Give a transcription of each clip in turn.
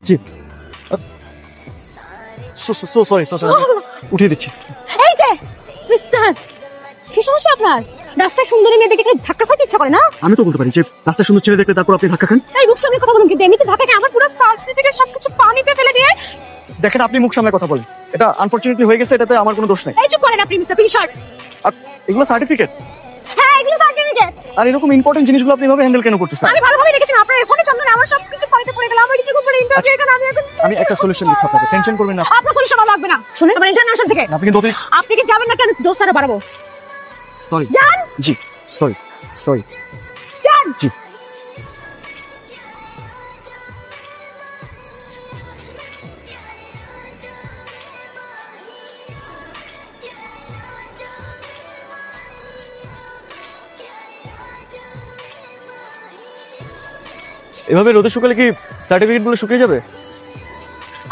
জি sorry উঠিয়ে দিচ্ছি। এই যে মিস্টার, কি সমস্যা আপনার? রাস্তায় সুন্দরী মেয়ে দেখে ধাক্কা খাইতে ইচ্ছা করে না? আমি তো বলতে পারি যে রাস্তায় সুন্দর ছেলে দেখলে তারপর আপনি ধাক্কা খান। এই মুখ সামনে কথা বলুন, কিন্তু এমনিতে ধাক্কা খেয়ে আমার পুরো সার্টিফিকেট সবকিছু পানিতে ফেলে দিয়ে। দেখেন আপনি মুখ সামনে কথা বলেন, এটা আনফরচুনেটলি হয়ে গেছে, এটাতে আমার কোনো দোষ নেই। এই চুপ করেন আপনি মিস্টার ফিশার। আর এগুলো সার্টিফিকেট, হ্যাঁ এগুলো সার্টিফিকেট। আর এরকম ইম্পর্টেন্ট জিনিসগুলো আপনি এভাবে হ্যান্ডেল কেন করতেছেন? আমি ভালোভাবে রেখেছি, আপনার ফোনে চন্দনে আমার সবকিছু পানিতে পড়ে গেল। আমার কি করব ইন্টারভিউ এখানে আমি এখন। আমি একটা সলিউশন দিচ্ছি আপনাকে, টেনশন করবেন না। আপনার সলিউশন লাগবে না, শুনেন আমার ইন্টারনেশন থেকে। আপনি কিন্তু আপনি কি যাবেন না কেন? দোস্তারা বাড়াবো। সরি যান। জি সরি যান। জি এভাবে রোদে শুকালে কি সার্টিফিকেট গুলো শুকিয়ে যাবে?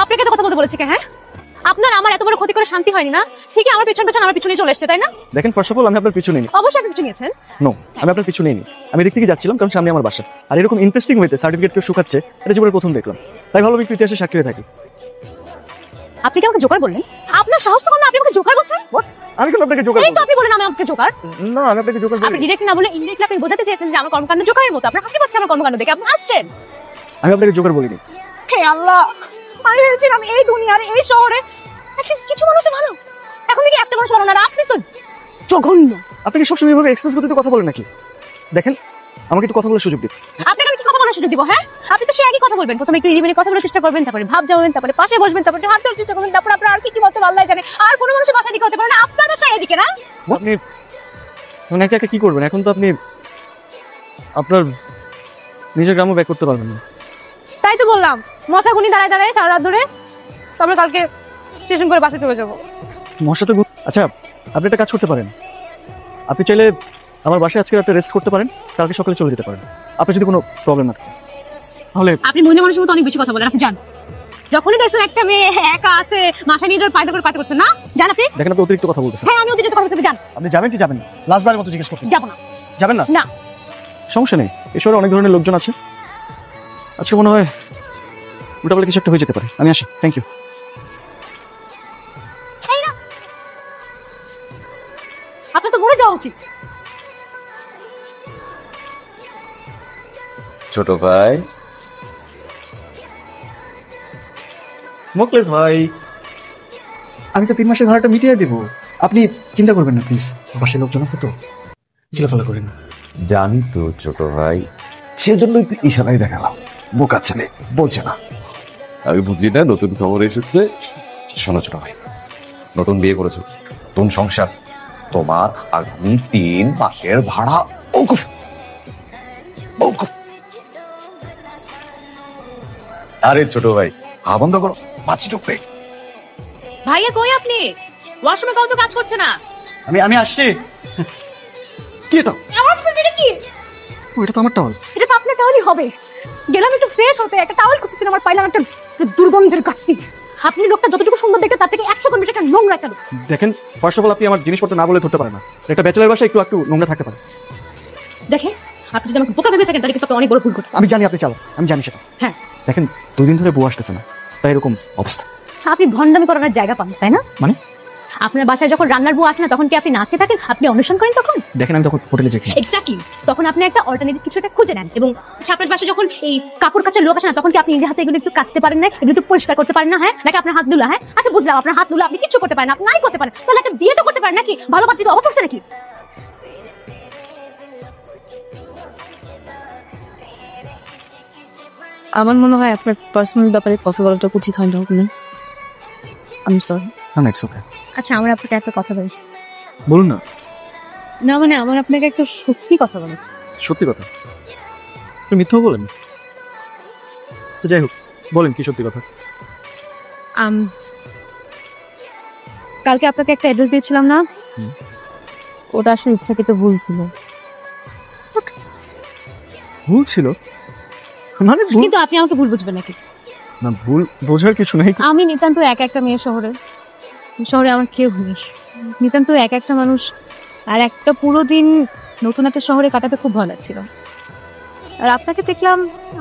আপনাকে তো কথা বলতে বলেছে কে? হ্যাঁ আপনার আমার এত বড় ক্ষতি করে শান্তি হয়নি না? ঠিকই আমার পেছন পেছন আমার পিছনে চলে এসেছে, তাই না? দেখেন ফার্স্ট অফ অল আমি আপনার পিছু নেই। অবশ্যই আপনি পিছু নিয়েছেন। নো, আমি আপনার পিছু নেই। আমি দিক থেকে যাচ্ছিলাম কারণ সামনে আমার বাসা, আর এরকম ইন্টারেস্টিং ওয়েতে সার্টিফিকেট কেউ শুকাচ্ছে এটা জীবনে প্রথম দেখলাম, তাই ভালো একটু ইতিহাসে সাক্ষী হয়ে থাকি। আপনি কি আমাকে জোকার বললেন? আপনার সাহস তো কম না, আপনি আমাকে জোকার বলছেন? আমি কেন আপনাকে জোকার এই তো আপনি বলেন আমি আমাকে জোকার। না, আমি আপনাকে জোকার আপনি বলি। ডিরেক্ট না বলে ইনডিরেক্টলি আপনি বোঝাতে চেয়েছেন যে আমার কর্মকাণ্ড জোকারের মতো। আপনার হাসি পাচ্ছে আমার কর্মকাণ্ড দেখে, আপনি হাসছেন। আমি আপনাকে জোকার বলিনি। হে আল্লাহ, আমি ভেবেছিলাম এই দুনিয়ার এই শহরে অ্যাটলিস্ট কিছু মানুষ তো ভালো, এখন থেকে একটা মানুষ ভালো না। আর আপনি তো জঘন্য। আপনি কি সবসময় এভাবে এক্সপ্রেস গতিতে কথা বলেন নাকি? দেখেন আমাকে একটু কথা বলার সুযোগ দিন। আপনাকে আমি কি কথা বলার সুযোগ দিব? হ্যাঁ আপনি তো সেই একই কথা বলবেন, প্রথমে একটু ইরিমিরি কথা বলার চেষ্টা করবেন, তারপরে ভাব যাবেন, তারপরে পাশে বসবেন, তারপরে হাত ধরার চেষ্টা করবেন, তারপর আপনার আর কি কি বলতে আল্লাহ জানে। আর কোনো মানুষের বাসায় দিকে হতে পারে না, আপনার বাসায় এদিকে না। আপনি একা একা কি করবেন? এখন তো আপনি আপনার নিজের গ্রামও ব্যাক করতে পারবেন না। তাই তো বললাম, মশাগুনি দাঁড়ায় দাঁড়ায় সারা রাত ধরে, তারপরে কালকে স্টেশন করে বাসে চলে যাবো। মশা তো আচ্ছা, আপনি একটা কাজ করতে পারেন, আপনি চাইলে আমার বাসায় আজকে রাতে রেস্ট করতে পারেন, কালকে সকালে চলে যেতে পারেন, আপনি যদি কোনো প্রবলেম না থাকে। তাহলে আপনি মহিলা মানুষের মতো অনেক বেশি কথা বলেন, আপনি যান। যখনই দেখছেন একটা মেয়ে একা আছে, মাসা নিয়ে যাওয়ার পায়দা করে পায়দা করছেন না, যান আপনি। দেখেন আপনি অতিরিক্ত কথা বলতেছেন। হ্যাঁ আমি অতিরিক্ত কথা বলছি, যান। আপনি যাবেন কি যাবেন না? লাস্টবারের মতো জিজ্ঞেস করতেছেন। যাবো না। যাবেন না? না। সমস্যা নেই, এই শহরে অনেক ধরনের লোকজন আছে, আজকে মনে হয় উল্টাপাল্টা কিছু একটা হয়ে যেতে পারে। আমি আসি, থ্যাংক ইউ। আপনার তো মরে যাওয়া উচিত। ছোট ভাই, মোকলেস ভাই, আমি তো 3 মাসের ভাড়াটা মিটিয়ে দেবো, আপনি চিন্তা করবেন না প্লিজ। পাশে লোকজন আছে তো, চিলাফালা করেন না। জানি তো ছোট ভাই, সেজন্যই তো ইশারাই দেখালাম। বোকা ছেলে বোঝে না। আমি বুঝি না নতুন খবর এসেছে। শোনো ছোট ভাই, নতুন বিয়ে করেছো, নতুন সংসার, তোমার আগামী 3 মাসের ভাড়া ওকুফ ওকুফ। আরে ছোট ভাই, হা বন্ধ করো, মাছি ঢুকবে। ভাইয়া কই আপনি? ওয়াশরুমে কাউ তো কাজ করছে না। আমি আসছি। কি এটা? আমার ফেভারিট কি? ওইটা তো আমার টাওয়াল। এটা তো আপনার টাওয়ালই হবে। গেলাম একটু ফ্রেশ হতে, একটা টাওয়াল খুঁজতে আমার পাইলাম একটা দুর্গন্ধের গাঠি। আপনি লোকটা যতটুকু সুন্দর দেখতে তার থেকে 100 গুণ বেশি একটা নোংরা একটা লোক। দেখেন ফার্স্ট অফ অল আপনি আমার জিনিসপত্র না বলে ধরতে পারেন না, একটা ব্যাচেলার বাসা একটু একটু নোংরা থাকতে পারে। দেখেন আপনি যদি আমাকে বোকা ভেবে থাকেন তাহলে কিন্তু আপনি অনেক বড় ভুল করছেন। আমি জানি আপনি চালাক, আমি জানি সেটা। হ্যাঁ দেখেন 2 দিন ধরে বউ আসতেছে না, তাই এরকম অবস্থা। আপনি ভন্ডামি করার জায়গা পান, তাই না? মানে আপনার বাসায় যখন রান্নার বউ আসে না তখন কি আপনি না খেয়ে থাকেন? আপনি অন্বেষণ করেন তখন? দেখেন আমি তখন হোটেলে যাই। এক্স্যাক্টলি, তখন আপনি একটা অল্টারনেটিভ কিছু একটা খুঁজে নেন। এবং আপনার বাসায় যখন এই কাপড় কাচার লোক আসে না তখন কি আপনি নিজে হাতে এগুলো একটু কাচতে পারেন না, এগুলো একটু পরিষ্কার করতে পারেন না? হ্যাঁ, নাকি আপনার হাত ধুলা? হ্যাঁ আচ্ছা বুঝলাম, আপনার হাত ধুলা আপনি কিছু করতে পারেন না, আপনি নাই করতে পারেন, তাহলে একটা বিয়ে তো করতে পারেন নাকি? ভালো পাত্রী তো অভাব আছে নাকি? আমার মনে হয় আপনার পার্সোনাল ব্যাপারে কথা বলাটা উচিত হয় না। আমি সরি। না ইটস ওকে। আচ্ছা আমরা আপনাকে একটা কথা বলছি। বলুন না। না মানে আমার আপনাকে একটা সত্যি কথা বলেছি। সত্যি কথা? আপনি মিথ্যাও বলেন? তো যাই হোক, বলেন কি সত্যি কথা। কালকে আপনাকে একটা অ্যাড্রেস দিয়েছিলাম না, ওটা আসলে ইচ্ছাকৃত ভুল ছিল। ভুল ছিল মানে? ভুল কিন্তু আপনি আমাকে ভুল বুঝবেন নাকি? না, ভুল বোঝার কিছু নেই। আমি নিতান্ত একা একটা মেয়ে, শহরে আমার কেউ নেই, নিতান্ত একা একটা মানুষ, আর একটা পুরো দিন নতুন একটা শহরে কাটাতে খুব ভালো লাগছিল। আর আপনাকে দেখলাম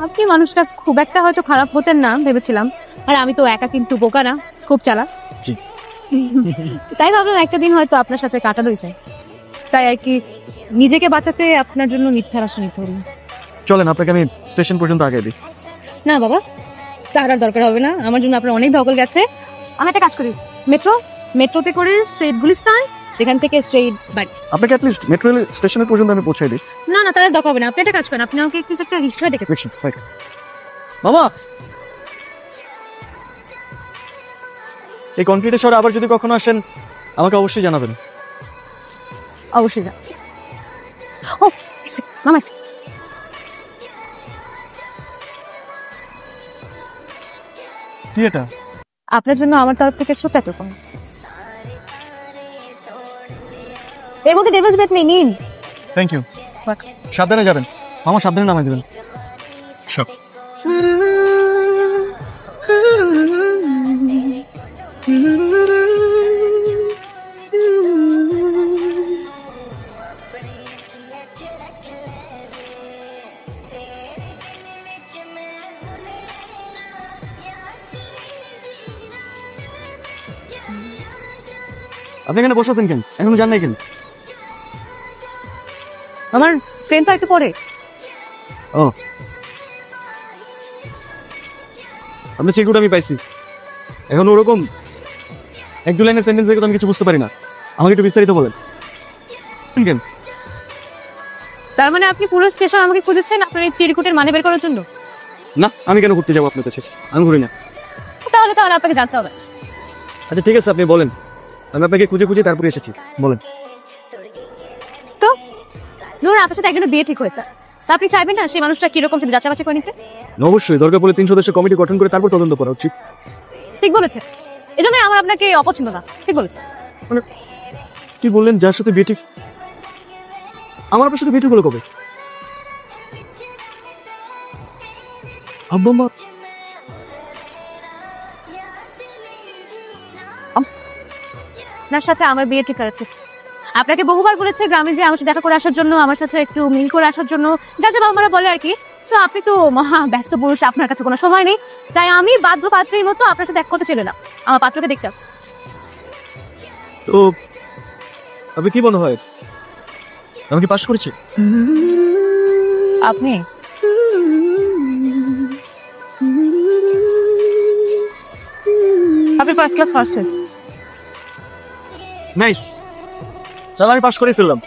আপনি মানুষটা খুব একটা হয়তো খারাপ হতেন না ভেবেছিলাম, আর আমি তো একা কিন্তু বোকা না, খুব চালাক। জি। তাই ভাবলাম একটা দিন হয়তো আপনার সাথে কাটানোই যায়, তাই আর কি নিজেকে বাঁচাতে আপনার জন্য মিথ্যার আশ্রয় নিতে হলো। চলেন আপনাকে আমি স্টেশন পর্যন্ত আগে দিই। না বাবা, তার আর দরকার হবে না, আমার জন্য আপনার অনেক ধকল গেছে। আমি একটা কাজ করি, মেট্রোতে করে স্ট্রেট গুলিস্তান, সেখান থেকে স্ট্রেট বাড়ি। আপনাকে অ্যাটলিস্ট মেট্রো রেল স্টেশনের পর্যন্ত আমি পৌঁছাই দিই। না তার আর দরকার হবে না, আপনি একটা কাজ করেন, আপনি আমাকে একটু একটা রিক্সা ডেকে। মামা, এই কনক্রিটের শহরে আবার যদি কখনো আসেন আমাকে অবশ্যই জানাবেন। অবশ্যই যা। ও এসে, মামা এসে। কি এটা? আপনার জন্য আমার তরফ থেকে ছোট্ট একটা উপহার। এর মধ্যে ডেভিলস ব্রেথ নেই, নিন। Thank you. বাহ। সাবধানে যাবেন মামা, সাবধানে নামাই দেবেন সব। আপনি এখানে বসে আছেন কেন? এখনো যান নাই কেন? আমার ট্রেন তো একটু পরে। ও, আপনার চিরকুট আমি পাইছি। এখন ওরকম এক দু লাইনের সেন্টেন্স দেখে তো আমি কিছু বুঝতে পারি না, আমাকে একটু বিস্তারিত বলেন কেন? তার মানে আপনি পুরো স্টেশন আমাকে খুঁজেছেন আপনার এই চিরকুটের মানে বের করার জন্য? না, আমি কেন ঘুরতে যাবো আপনার কাছে? আমি ঘুরি না। তাহলে তাহলে আপনাকে জানতে হবে। আচ্ছা ঠিক আছে, আপনি বলেন, আমি আপনাকে খুঁজে খুঁজে তারপরে এসেছি, বলেন। তো ধরুন আপনার সাথে একজনের বিয়ে ঠিক হয়েছে, তা আপনি চাইবেন না সেই মানুষটা কিরকম সেটা যাচাই বাছাই করে নিতে? অবশ্যই, দরকার পড়লে 3 সদস্য কমিটি গঠন করে তারপর তদন্ত করা উচিত। ঠিক বলেছে, এই জন্য আমার আপনাকে অপছন্দ না। ঠিক বলেছে। মানে কি বললেন? যার সাথে বিয়ে ঠিক? আমার আপনার সাথে বিয়ে ঠিক হলো কবে? আব্বা মা? আপনার সাথে আমার বিয়ে ঠিক করেছে। আপনাকে বহুবার বলেছে গ্রামে যে আমার সাথে দেখা করে আসার জন্য, আমার সাথে একটু মিল করে আসার জন্য, যা যা বাবা মারা বলে আর কি। তো আপনি তো মহা ব্যস্ত পুরুষ, আপনার কাছে কোনো সময় নেই, তাই আমি বাধ্য পাত্রীর মতো আপনার সাথে এক করতে চলে এলাম, আমার পাত্রকে দেখতে আসি। তো আপনি কি মনে হয় আমি কি পাস করেছি? আপনি আপনি ফার্স্ট ক্লাস ফার্স্ট হয়েছে। নাইস, চল আমি পাস করে ফেললাম।